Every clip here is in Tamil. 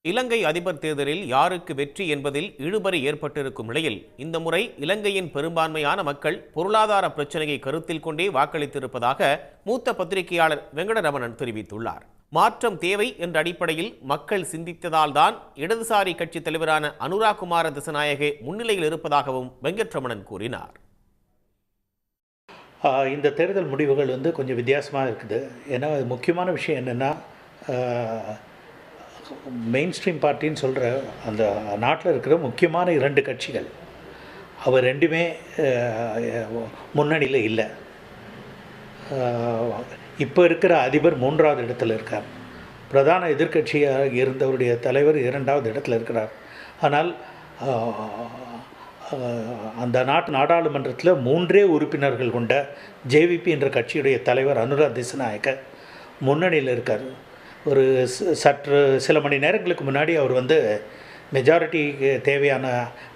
இலங்கை அதிபர் தேர்தலில் யாருக்கு வெற்றி என்பதில் இழுபறி ஏற்பட்டிருக்கும் நிலையில் இந்த முறை இலங்கையின் பெரும்பான்மையான மக்கள் பொருளாதார பிரச்சனையை கருத்தில் கொண்டே வாக்களித்திருப்பதாக மூத்த பத்திரிகையாளர் வெங்கடரமணன் தெரிவித்துள்ளார். மாற்றம் தேவை என்ற அடிப்படையில் மக்கள் சிந்தித்ததால்தான் இடதுசாரி கட்சித் தலைவரான அனுராகுமார திசநாயகே முன்னிலையில் இருப்பதாகவும் வெங்கட்ரமணன் கூறினார். இந்த தேர்தல் முடிவுகள் கொஞ்சம் வித்தியாசமாக இருக்குது. ஏன்னா முக்கியமான விஷயம் என்னென்னா, மெயின் ஸ்ட்ரீம் பார்ட்டின்னு சொல்கிற அந்த நாட்டில் இருக்கிற முக்கியமான 2 கட்சிகள் அவர் ரெண்டுமே முன்னணியில் இல்லை. இப்போ இருக்கிற அதிபர் 3வது இடத்துல இருக்கார். பிரதான எதிர்க்கட்சியாக இருந்தவருடைய தலைவர் 2வது இடத்துல இருக்கிறார். ஆனால் அந்த நாடாளுமன்றத்தில் 3 உறுப்பினர்கள் கொண்ட ஜேவிபி என்ற கட்சியுடைய தலைவர் அனுரா திசநாயக்க முன்னணியில் இருக்கார். ஒரு சில மணி நேரங்களுக்கு முன்னாடி அவர் மெஜாரிட்டிக்கு தேவையான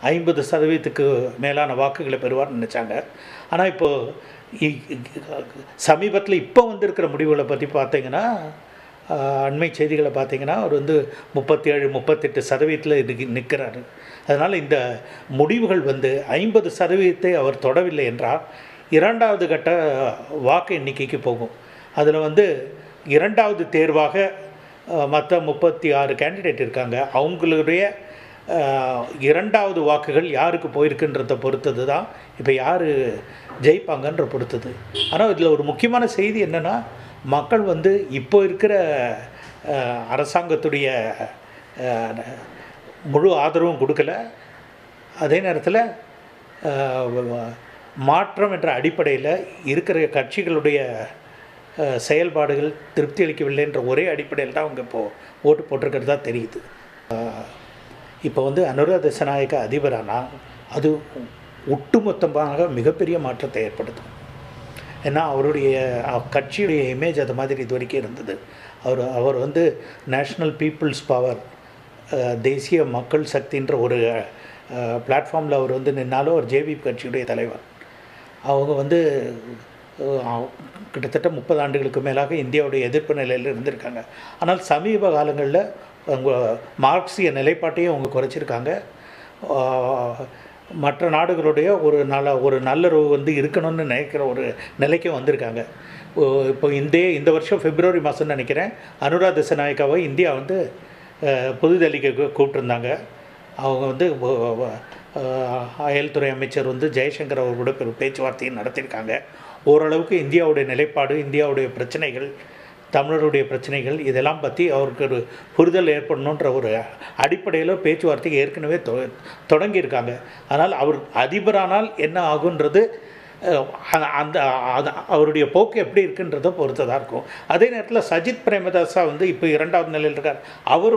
50% மேலான வாக்குகளை பெறுவார்னு நினச்சாங்க. ஆனால் இப்போது சமீபத்தில் இப்போ வந்திருக்கிற முடிவுகளை பற்றி பார்த்தீங்கன்னா, அண்மை செய்திகளை பார்த்தீங்கன்னா அவர் 37-38% நிற்கிறாரு. அதனால் இந்த முடிவுகள் 50% அவர் தொடவில்லை என்றால் 2வது கட்ட வாக்கு எண்ணிக்கைக்கு போகும். அதில் 2வது தேர்வாக மற்ற 36 கேண்டிடேட் இருக்காங்க. அவங்களுடைய 2வது வாக்குகள் யாருக்கு போயிருக்குன்றதை பொறுத்தது தான் இப்போ யார் ஜெயிப்பாங்கன்ற பொறுத்தது. ஆனால் இதில் ஒரு முக்கியமான செய்தி என்னென்னா, மக்கள் இப்போ இருக்கிற அரசாங்கத்துடைய முழு ஆதரவும் கொடுக்கல. அதே நேரத்தில் மாற்றம் என்ற அடிப்படையில் இருக்கிற கட்சிகளுடைய செயல்பாடுகள் திருப்தி அளிக்கவில்லை என்ற ஒரே அடிப்படையில் தான் அவங்க இப்போது ஓட்டு போட்டிருக்கிறதா தெரியுது. இப்போ அனுரா திசநாயக்க அதிபரானால் அது ஒட்டுமொத்தமாக மிகப்பெரிய மாற்றத்தை ஏற்படுத்தும். ஏன்னா அவருடைய கட்சியுடைய இமேஜ் அது மாதிரி இது வரைக்கும் இருந்தது. அவர் நேஷ்னல் பீப்புள்ஸ் பவர், தேசிய மக்கள் சக்தின்ற ஒரு பிளாட்ஃபார்மில் அவர் நின்னாலும் ஒரு ஜேவிபி கட்சியுடைய தலைவர். அவங்க கிட்டத்தட்ட 30 ஆண்டுகளுக்கு மேலாக இந்தியாவுடைய எதிர்ப்பு நிலையில் இருந்திருக்காங்க. ஆனால் சமீப காலங்களில் அவங்க மார்க்சிய நிலைப்பாட்டையும் அவங்க குறைச்சிருக்காங்க. மற்ற நாடுகளுடைய ஒரு நல்லுறவு இருக்கணும்னு நினைக்கிற ஒரு நிலைக்கும் வந்திருக்காங்க. இப்போ இந்த வருஷம் பிப்ரவரி மாதம்னு நினைக்கிறேன், அனுரா திசநாயக்காவை இந்தியா புதுடெல்லிக்கு கூப்பிட்டுருந்தாங்க. அவங்க அயல்துறை அமைச்சர் ஜெய்சங்கர் அவர்களோட பேச்சுவார்த்தையும் நடத்தியிருக்காங்க. ஓரளவுக்கு இந்தியாவுடைய நிலைப்பாடு, இந்தியாவுடைய பிரச்சனைகள், தமிழருடைய பிரச்சனைகள் இதெல்லாம் பற்றி அவருக்கு ஒரு புரிதல் ஏற்படணுன்ற ஒரு அடிப்படையில் பேச்சுவார்த்தைக்கு ஏற்கனவே தொடங்கியிருக்காங்க. ஆனால் அவர் அதிபரானால் என்ன ஆகுன்றது அந்த அவருடைய போக்கு எப்படி இருக்குன்றதை பொறுத்ததாக இருக்கும். அதே நேரத்தில் சஜித் பிரேமதாசா இப்போ 2வது நிலையில் இருக்கார். அவர்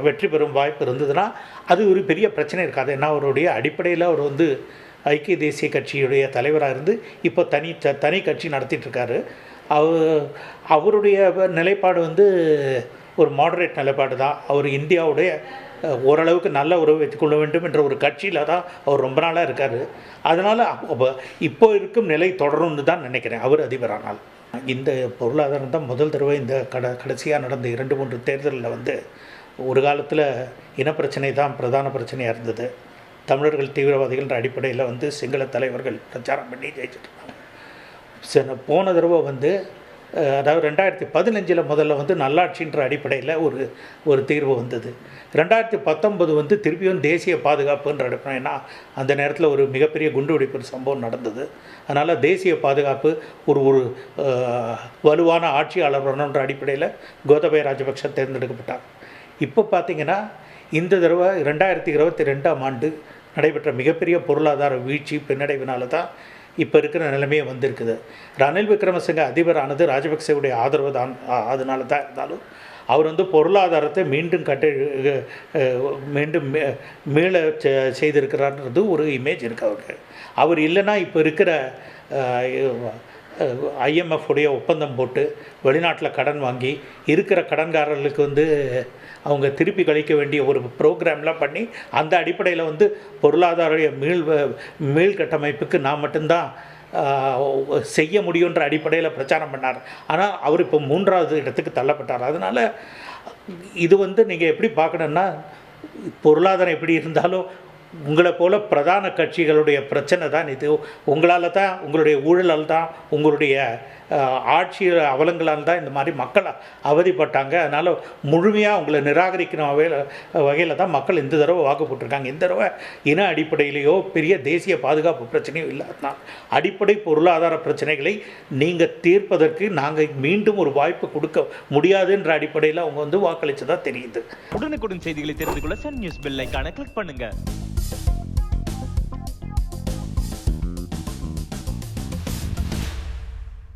வெற்றி பெறும் வாய்ப்பு இருந்ததுன்னா அது ஒரு பெரிய பிரச்சனை இருக்காது. ஏன்னா அவருடைய அடிப்படையில் அவர் ஐக்கிய தேசிய கட்சியுடைய தலைவராக இருந்து இப்போ தனி கட்சி நடத்திட்டுருக்காரு. அவருடைய நிலைப்பாடு ஒரு மாடரேட் நிலைப்பாடு தான். அவர் இந்தியாவுடைய ஓரளவுக்கு நல்ல உறவு வைத்துக்கொள்ள வேண்டும் என்ற ஒரு கட்சியில் தான் அவர் ரொம்ப நாளாக இருக்கார். அதனால் இப்போ இருக்கும் நிலை தொடரும்னு தான் நினைக்கிறேன் அவர் அதிபரானால். இந்த பொருளாதாரம் தான் முதல் தடவை இந்த கடைசியாக நடந்த 2-3 தேர்தலில் ஒரு காலத்தில் இனப்பிரச்சனை தான் பிரதான பிரச்சனையாக இருந்தது. தமிழர்கள் தீவிரவாதிகள்ன்ற அடிப்படையில் சிங்கள தலைவர்கள் பிரச்சாரம் பண்ணி ஜெயிச்சிட்ருக்காங்க. போன தடவை அதாவது 2015 முதல்ல நல்லாட்சின்ற அடிப்படையில் ஒரு தீர்வு வந்தது. 2019 திருப்பியும் தேசிய பாதுகாப்புன்ற அடிப்படை. ஏன்னா அந்த நேரத்தில் ஒரு மிகப்பெரிய குண்டுவெடிப்பு சம்பவம் நடந்தது. அதனால் தேசிய பாதுகாப்பு ஒரு வலுவான ஆட்சியாளர் வரணுன்ற அடிப்படையில் கோத்தபய ராஜபக்ஷ தேர்ந்தெடுக்கப்பட்டார். இப்போ பார்த்திங்கன்னா இந்த தடவை 2022ஆம் ஆண்டு நடைபெற்ற மிகப்பெரிய பொருளாதார வீழ்ச்சி பின்னடைவினால தான் இப்போ இருக்கிற நிலைமையை வந்திருக்குது. ரணில் விக்ரமசிங்க அதிபரானது ராஜபக்சேவுடைய ஆதரவு தான் அதனால தான் இருந்தாலும் அவர் பொருளாதாரத்தை மீண்டும் மீள செய்திருக்கிறார்ன்றது ஒரு இமேஜ் இருக்குது அவருக்கு. அவர் இல்லைன்னா இப்போ இருக்கிற IMF உடைய ஒப்பந்தம் போட்டு வெளிநாட்டில் கடன் வாங்கி இருக்கிற கடன்காரர்களுக்கு அவங்க திருப்பி கழிக்க வேண்டிய ஒரு ப்ரோக்ராம்லாம் பண்ணி அந்த அடிப்படையில் பொருளாதார மீள்கட்டமைப்புக்கு நான் மட்டும்தான் செய்ய முடியுன்ற அடிப்படையில் பிரச்சாரம் பண்ணார். ஆனால் அவர் இப்போ 3வது இடத்துக்கு தள்ளப்பட்டார். அதனால் இது வந்து நீங்கள் எப்படி பார்க்கணுன்னா, பொருளாதாரம் எப்படி இருந்தாலும் உங்களை போல பிரதான கட்சிகளுடைய பிரச்சனை தான் இது. உங்களால் தான், உங்களுடைய ஊழலால் தான், உங்களுடைய ஆட்சி அவலங்களால் தான் இந்த மாதிரி மக்கள் அவதிப்பட்டாங்க. அதனால் முழுமையாக உங்களை நிராகரிக்கிற வகையில் தான் மக்கள் இந்த தடவை வாக்கு போட்டிருக்காங்க. இந்த தடவை இன அடிப்படையிலேயோ பெரிய தேசிய பாதுகாப்பு பிரச்சனையோ இல்லாதான் அடிப்படை பொருளாதார பிரச்சனைகளை நீங்கள் தீர்ப்பதற்கு நாங்கள் மீண்டும் ஒரு வாய்ப்பு கொடுக்க முடியாதுன்ற அடிப்படையில் அவங்க வந்து வாக்களித்ததாக தெரியுது. உடனுக்குடன் செய்திகளை தெரிந்து கொள்ள சன் நியூஸ் பெல் ஐகானை கிளிக் பண்ணுங்க.